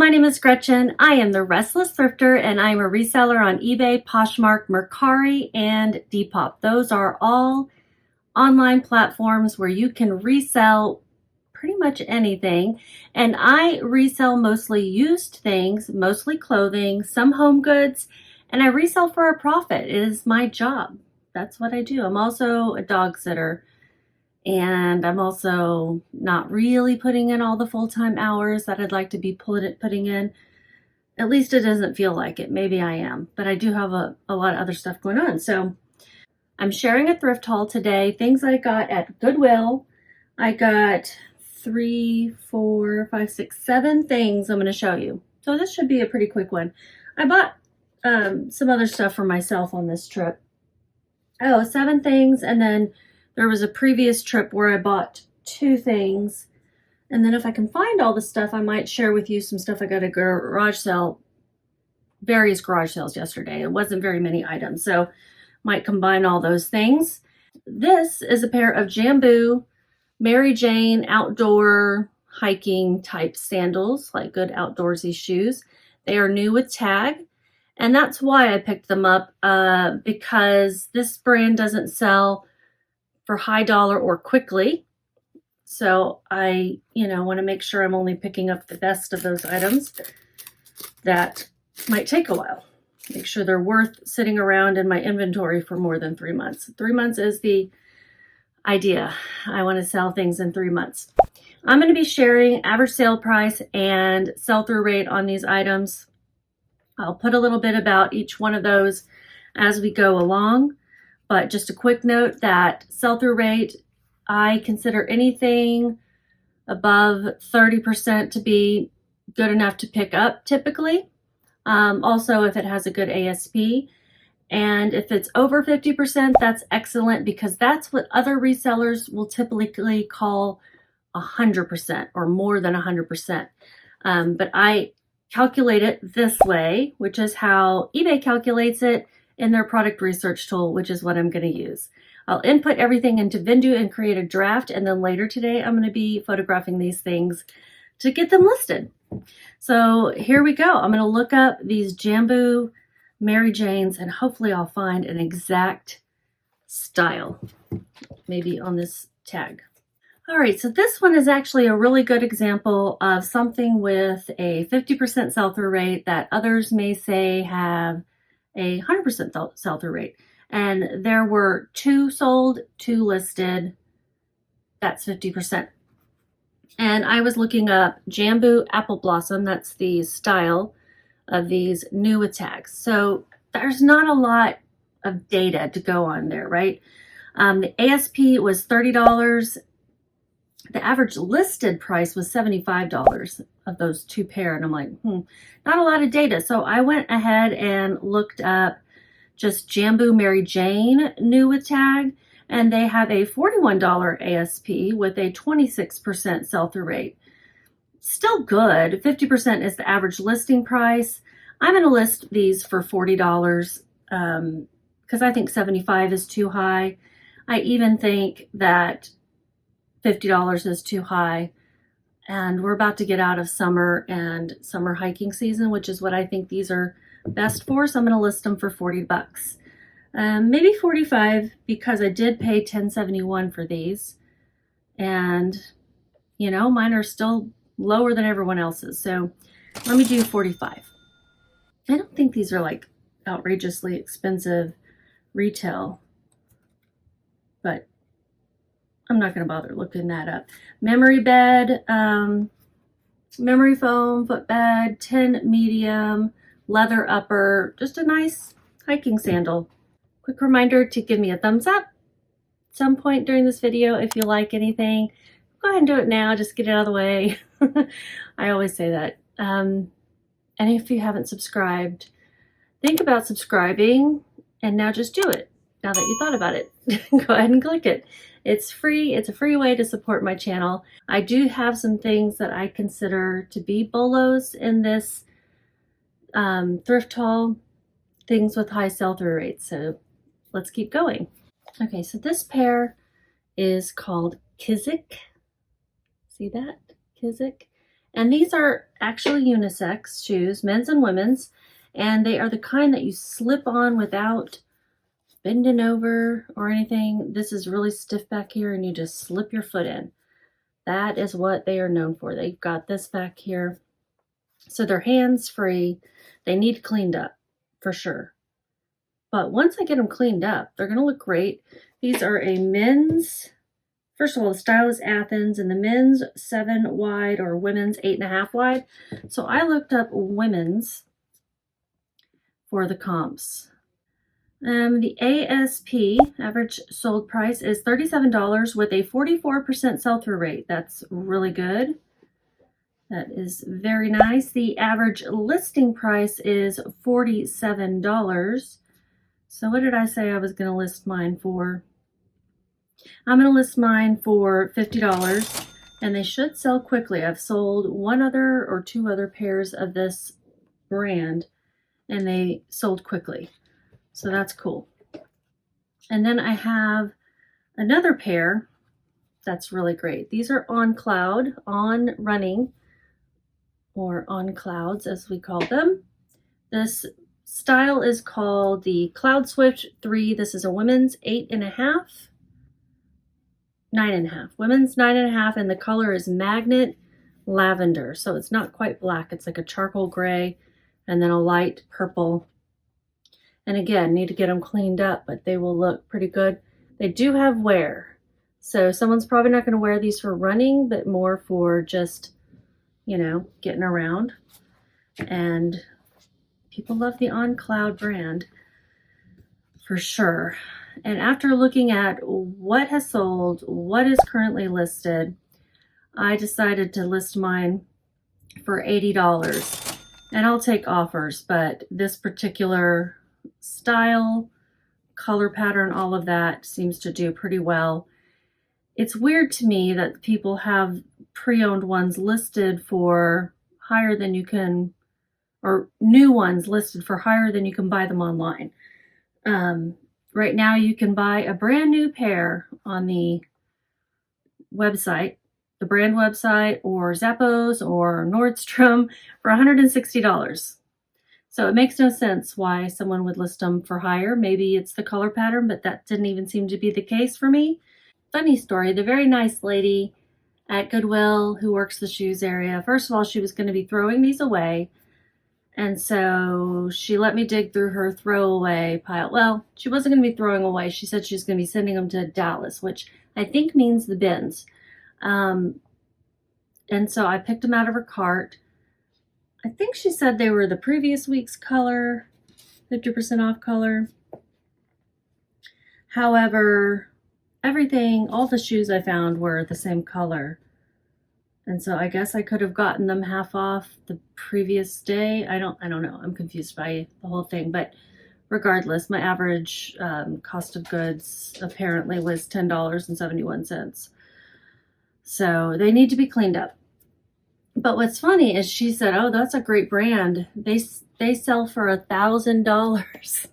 my name is Gretchen. I am the Restless Thrifter and I'm a reseller on eBay, Poshmark, Mercari, and Depop. Those are all online platforms where you can resell pretty much anything. And I resell mostly used things, mostly clothing, some home goods, and I resell for a profit. It is my job. That's what I do. I'm also a dog sitter. And I'm also not really putting in all the full-time hours that I'd like to be putting in. At least it doesn't feel like it. Maybe I am, but I do have a lot of other stuff going on. So I'm sharing a thrift haul today. Things I got at Goodwill. I got 3, 4, 5, 6, 7 things I'm going to show you. So this should be a pretty quick one. I bought some other stuff for myself on this trip. Oh, 7 things, and then there was a previous trip where I bought 2 things. And then if I can find all the stuff, I might share with you some stuff I got at garage sale, various garage sales yesterday. It wasn't very many items, so might combine all those things. This is a pair of Jambu Mary Jane outdoor hiking type sandals, like good outdoorsy shoes. They are new with tag. And that's why I picked them up, because this brand doesn't sell for high dollar or quickly. So I, want to make sure I'm only picking up the best of those items that might take a while. Make sure they're worth sitting around in my inventory for more than 3 months. 3 months is the idea. I want to sell things in 3 months. I'm going to be sharing average sale price and sell-through rate on these items. I'll put a little bit about each one of those as we go along. But just a quick note that sell-through rate, I consider anything above 30% to be good enough to pick up typically. Also, if it has a good ASP. And if it's over 50%, that's excellent because that's what other resellers will typically call 100% or more than 100%. But I calculate it this way, which is how eBay calculates it in their product research tool, which is what I'm going to use. I'll input everything into Vendoo and create a draft, and then later today I'm going to be photographing these things to get them listed. So here we go. I'm going to look up these Jambu Mary Janes and hopefully I'll find an exact style, maybe on this tag. All right, so this one is actually a really good example of something with a 50% sell-through rate that others may say have a 100% sell-through rate. And there were 2 sold, 2 listed. That's 50%. And I was looking up Jambu Apple Blossom. That's the style of these new with tags. So there's not a lot of data to go on there, right? The ASP was $30. The average listed price was $75 of those 2 pair. And I'm like, not a lot of data. So I went ahead and looked up just Jambu Mary Jane new with tag. And they have a $41 ASP with a 26% sell-through rate. Still good. 50% is the average listing price. I'm going to list these for $40 because I think $75 is too high. I even think that $50 is too high. And we're about to get out of summer and summer hiking season, which is what I think these are best for. So I'm going to list them for $40. Maybe $45 because I did pay $10.71 for these. And, mine are still lower than everyone else's. So let me do $45. I don't think these are like outrageously expensive retail, but I'm not going to bother looking that up. Memory bed, memory foam, footbed, 10 medium, leather upper, just a nice hiking sandal. Quick reminder to give me a thumbs up at some point during this video if you like anything. Go ahead and do it now, just get it out of the way. I always say that. And if you haven't subscribed, think about subscribing and now just do it. Now that you thought about it, go ahead and click it. It's free. It's a free way to support my channel. I do have some things that I consider to be bolos in this thrift haul, things with high sell-through rates. So let's keep going. Okay, so this pair is called Kizik. See that? Kizik. And these are actually unisex shoes, men's and women's, and they are the kind that you slip on without bending over or anything. This is really stiff back here and you just slip your foot in. That is what they are known for. They've got this back here. So they're hands-free. They need cleaned up for sure. But once I get them cleaned up, they're going to look great. These are a men's, first of all, the style is Athens, and the men's 7 wide or women's 8.5 wide. So I looked up women's for the comps. The ASP, average sold price, is $37 with a 44% sell-through rate. That's really good. That is very nice. The average listing price is $47. So what did I say I was going to list mine for? I'm going to list mine for $50, and they should sell quickly. I've sold 1 other or 2 other pairs of this brand, and they sold quickly. So that's cool. And then I have another pair that's really great. These are on cloud, on running, or on clouds as we call them. This style is called the Cloud Swift 3. This is a women's 8.5, 9.5. Women's 9.5, and the color is magnet lavender. So it's not quite black. It's like a charcoal gray and then a light purple. And again, need to get them cleaned up, but they will look pretty good. They do have wear. So someone's probably not going to wear these for running, but more for just, you know, getting around. And people love the On Cloud brand for sure. And after looking at what has sold, what is currently listed, I decided to list mine for $80. And I'll take offers, but this particular style, color pattern, all of that seems to do pretty well. It's weird to me that people have pre-owned ones listed for higher than you can, or new ones listed for higher than you can buy them online. Right now you can buy a brand new pair on the website, the brand website, or Zappos or Nordstrom for $160. So it makes no sense why someone would list them for higher. Maybe it's the color pattern, but that didn't even seem to be the case for me. Funny story, the very nice lady at Goodwill who works the shoes area, first of all, she was going to be throwing these away. And so she let me dig through her throwaway pile. Well, she wasn't going to be throwing away. She said she was going to be sending them to Dallas, which I think means the bins. And so I picked them out of her cart. I think she said they were the previous week's color, 50% off color. However, everything, all the shoes I found were the same color. And so I guess I could have gotten them half off the previous day. I don't know. I'm confused by the whole thing. But regardless, my average cost of goods apparently was $10.71. So they need to be cleaned up. But what's funny is she said, oh, that's a great brand. They sell for $1,000.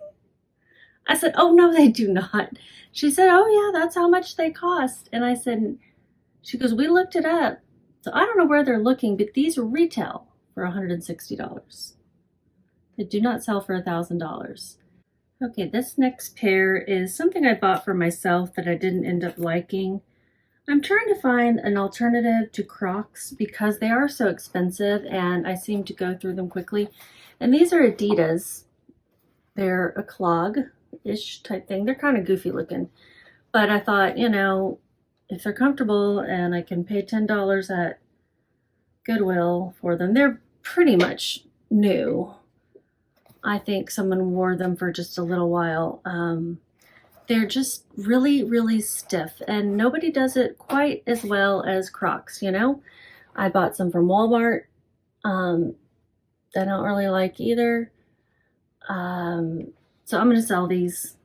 I said, oh, no, they do not. She said, oh, yeah, that's how much they cost. And I said, she goes, we looked it up. So I don't know where they're looking, but these retail for $160. They do not sell for $1,000. Okay, this next pair is something I bought for myself that I didn't end up liking. I'm trying to find an alternative to Crocs because they are so expensive and I seem to go through them quickly. And these are Adidas. They're a clog-ish type thing. They're kind of goofy looking. But I thought, you know, if they're comfortable and I can pay $10 at Goodwill for them, they're pretty much new. I think someone wore them for just a little while. They're just really, really stiff, and nobody does it quite as well as Crocs, you know? I bought some from Walmart that I don't really like either. So I'm going to sell these.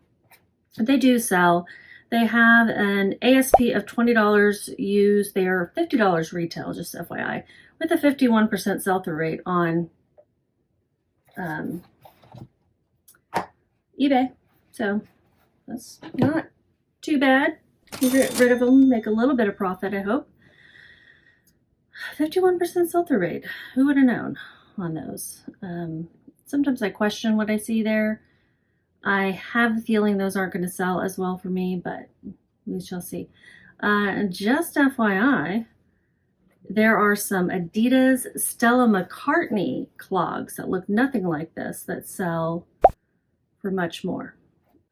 They do sell. They have an ASP of $20 used. They are $50 retail, just FYI, with a 51% sell-through rate on eBay. So that's not too bad. Get rid of them, make a little bit of profit, I hope. 51% sell-through rate. Who would have known on those? Sometimes I question what I see there. I have a feeling those aren't going to sell as well for me, but we shall see. Just FYI, there are some Adidas Stella McCartney clogs that look nothing like this that sell for much more.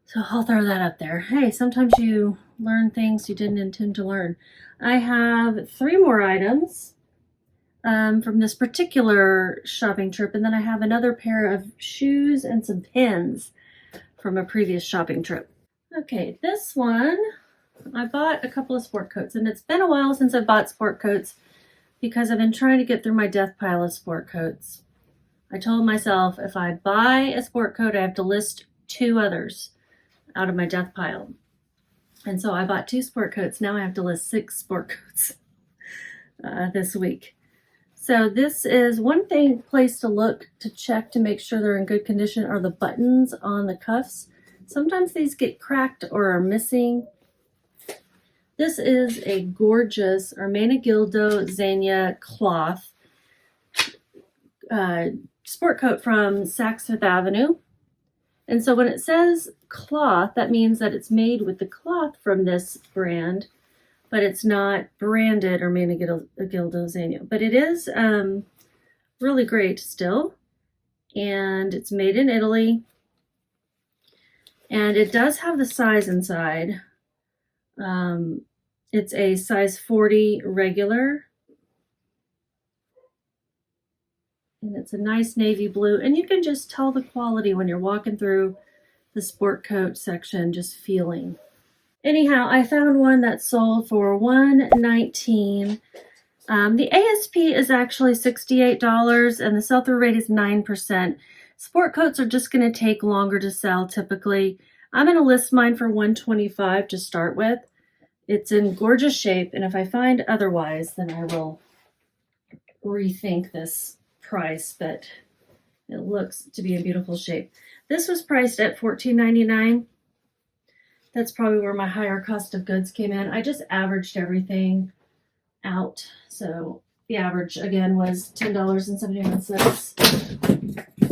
So I'll throw that up there. Hey, sometimes you learn things you didn't intend to learn. I have 3 more items from this particular shopping trip, and then I have another pair of shoes and some pins from a previous shopping trip. Okay, this one, I bought a couple of sport coats, and it's been a while since I bought sport coats because I've been trying to get through my death pile of sport coats. I told myself if I buy a sport coat, I have to list 2 others out of my death pile. And so I bought 2 sport coats. Now I have to list 6 sport coats this week. So this is one place to look to check to make sure they're in good condition are the buttons on the cuffs. Sometimes these get cracked or are missing. This is a gorgeous Ermenegildo Zegna cloth sport coat from Saks Fifth Avenue. And so when it says cloth, that means that it's made with the cloth from this brand, but it's not branded Ermenegildo Zegna. But it is really great still, and it's made in Italy, and it does have the size inside. It's a size 40 regular, and it's a nice navy blue, and you can just tell the quality when you're walking through the sport coat section, just feeling. Anyhow, I found one that sold for $119. The ASP is actually $68 and the sell-through rate is 9%. Sport coats are just going to take longer to sell typically. I'm going to list mine for $125 to start with. It's in gorgeous shape, and if I find otherwise, then I will rethink this price, but it looks to be in beautiful shape. This was priced at $14.99. That's probably where my higher cost of goods came in. I just averaged everything out. So the average, again, was $10.71.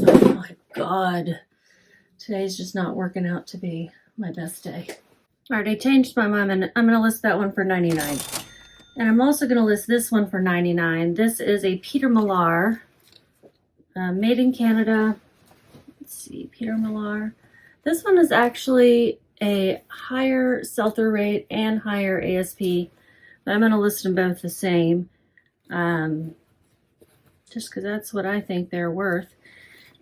Oh my God. Today's just not working out to be my best day. All right, I changed my mind, and I'm going to list that one for $99. And I'm also going to list this one for $99. This is a Peter Millar, made in Canada. Let's see, Peter Millar. This one is actually a higher sell-through rate and higher ASP, but I'm going to list them both the same, just because that's what I think they're worth.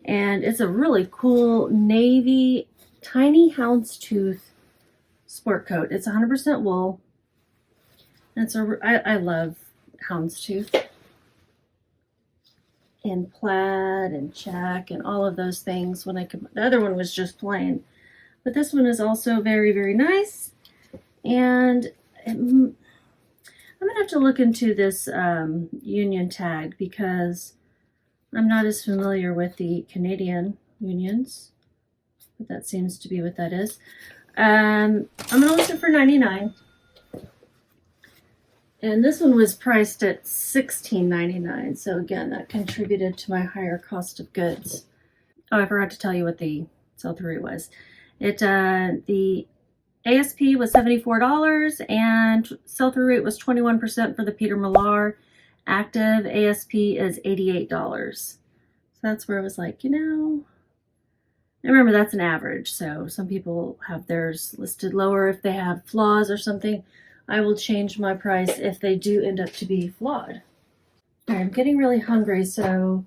And it's a really cool navy tiny houndstooth sport coat. It's 100% wool. And I love houndstooth and plaid and check and all of those things. The other one was just plain. But this one is also very, very nice. And I'm going to have to look into this union tag because I'm not as familiar with the Canadian unions. But that seems to be what that is. I'm going to list it for $99. And this one was priced at $16.99. So again, that contributed to my higher cost of goods. Oh, I forgot to tell you what the sell-through was. The ASP was $74 and sell-through rate was 21% for the Peter Millar. Active ASP is $88. So that's where I was like, and remember that's an average. So some people have theirs listed lower if they have flaws or something. I will change my price if they do end up to be flawed. All right, I'm getting really hungry, so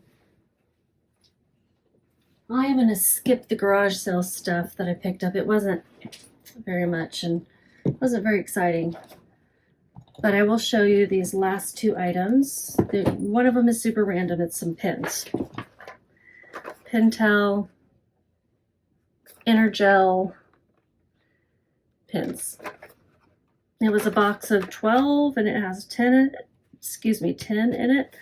I am going to skip the garage sale stuff that I picked up. It wasn't very much and wasn't very exciting. But I will show you these last 2 items. One of them is super random. It's some pins. Pentel Energel pins. It was a box of 12 and it has 10 in it.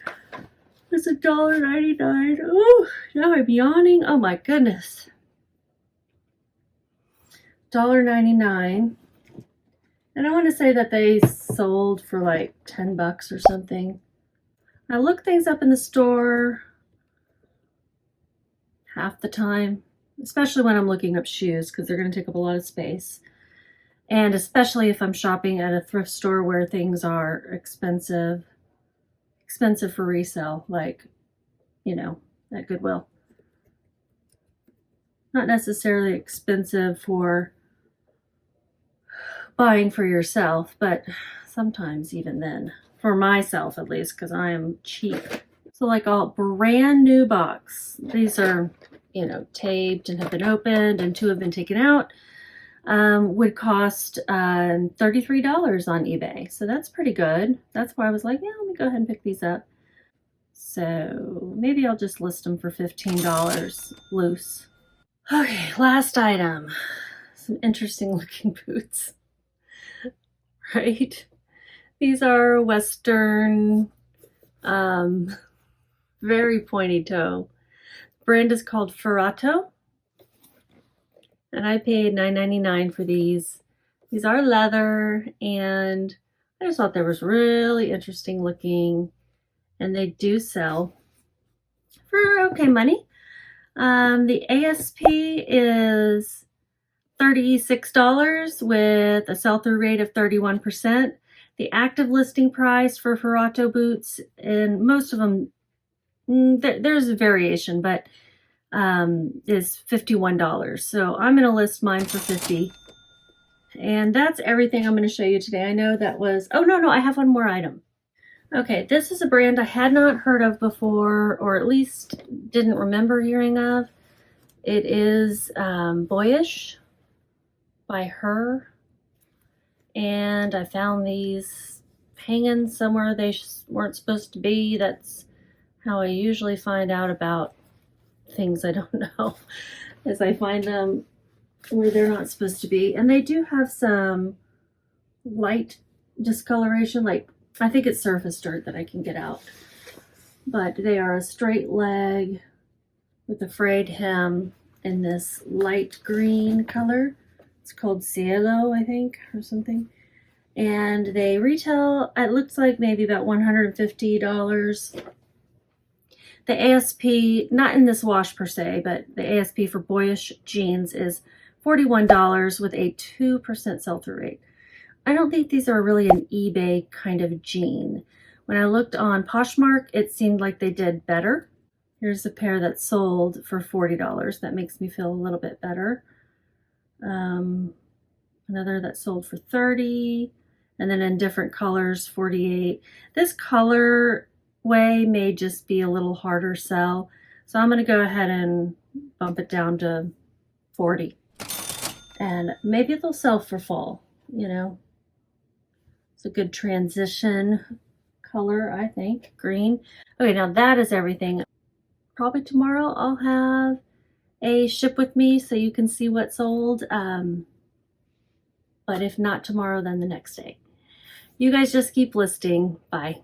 It's $1.99. Oh, now I'm yawning. Oh my goodness. $1.99. And I want to say that they sold for like $10 or something. I look things up in the store half the time, especially when I'm looking up shoes because they're going to take up a lot of space. And especially if I'm shopping at a thrift store where things are expensive for resale, like, at Goodwill. Not necessarily expensive for buying for yourself, but sometimes even then, for myself at least, because I am cheap. So like a brand new box. These are, taped and have been opened and 2 have been taken out. Would cost $33 on eBay. So that's pretty good. That's why I was like, yeah, let me go ahead and pick these up. So maybe I'll just list them for $15 loose. Okay, last item. Some interesting looking boots. Right? These are Western, very pointy toe. Brand is called Ferrato. And I paid $9.99 for these. These are leather, and I just thought they was really interesting looking, and they do sell for okay money. The ASP is $36 with a sell-through rate of 31%. The active listing price for Ferrato boots, and most of them, there's a variation, but is $51. So I'm going to list mine for $50. And that's everything I'm going to show you today. I know that was, oh no, I have one more item. Okay, this is a brand I had not heard of before, or at least didn't remember hearing of. It is Boyish by her. And I found these hanging somewhere they weren't supposed to be. That's how I usually find out about things I don't know, as I find them where they're not supposed to be. And they do have some light discoloration, like I think it's surface dirt that I can get out. But they are a straight leg with a frayed hem in this light green color. It's called Cielo, I think, or something. And they retail, it looks like maybe about $150. The ASP, not in this wash per se, but the ASP for Boyish jeans is $41 with a 2% sell-through rate. I don't think these are really an eBay kind of jean. When I looked on Poshmark, it seemed like they did better. Here's a pair that sold for $40. That makes me feel a little bit better. Another that sold for $30, and then in different colors, $48. This color way may just be a little harder sell, so I'm going to go ahead and bump it down to $40, and maybe they'll sell for fall. It's a good transition color, I think. Green. Okay, now that is everything. Probably tomorrow I'll have a ship with me so you can see what sold, but if not tomorrow, then the next day. You guys just keep listing. Bye.